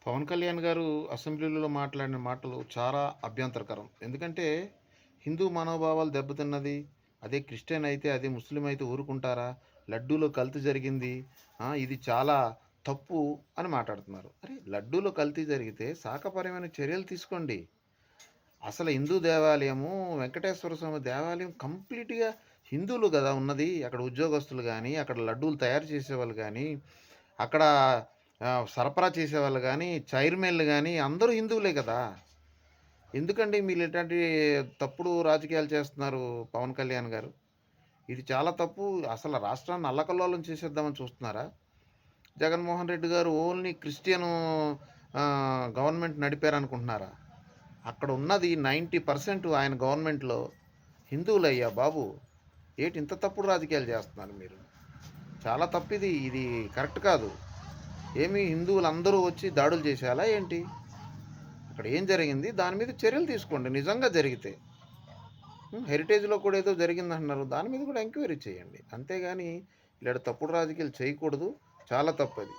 పవన్ కళ్యాణ్ గారు అసెంబ్లీలో మాట్లాడిన మాటలు చాలా అభ్యంతరకరం. ఎందుకంటే, హిందూ మనోభావాలు దెబ్బతిన్నది. అదే క్రిస్టియన్ అయితే, అదే ముస్లిం అయితే ఊరుకుంటారా? లడ్డూలో కల్తీ జరిగింది. ఇది చాలా తప్పు అని మాట్లాడుతున్నారు. అరే! లడ్డూలో కల్తీ జరిగితే శాఖపరమైన చర్యలు తీసుకోండి. అసలు హిందూ దేవాలయము, వెంకటేశ్వర స్వామి దేవాలయం కంప్లీట్‌గా హిందువులు గదా ఉన్నది. అక్కడ ఉద్యోగస్తులు గానీ, అక్కడ లడ్డూలు తయారు చేసేవాళ్ళు గానీ, అక్కడ సరఫరా చేసేవాళ్ళు గానీ, చైర్మన్‌లు గానీ అందరూ హిందువులే గదా! ఎందుకండి మీరు ఇట్లాంటి తప్పుడు రాజకీయాలు చేస్తున్నారు పవన్ కళ్యాణ్ గారు? ఇది చాలా తప్పు. అసలు రాష్ట్రాన్ని అల్లకల్లోలం చేసేద్దామని చూస్తున్నారా? జగన్మోహన్ రెడ్డి గారు ఓన్లీ క్రిస్టియను గవర్నమెంట్ నడిపారనుకుంటున్నారా? అక్కడ ఉన్నది 90% ఆయన గవర్నమెంట్‌లో హిందువులయ్యా బాబు! ఏటి ఇంత తప్పుడు రాజకీయాలు చేస్తున్నారు మీరు? చాలా తప్పిది. ఇది కరెక్ట్ కాదు. ఏమి హిందువులందరూ వచ్చి దాడులు చేసేయాలా ఏంటి? అక్కడ ఏం జరిగింది? దాని మీద చర్యలు తీసుకోండి నిజంగా జరిగితే. హెరిటేజ్‌లో కూడా ఏదో జరిగిందంటున్నారు. దాని మీద కూడా ఎంక్వైరీ చేయండి. అంతేగాని ఇలాంటి తప్పుడు రాజకీయాలు చేయకూడదు. చాలా తప్పది.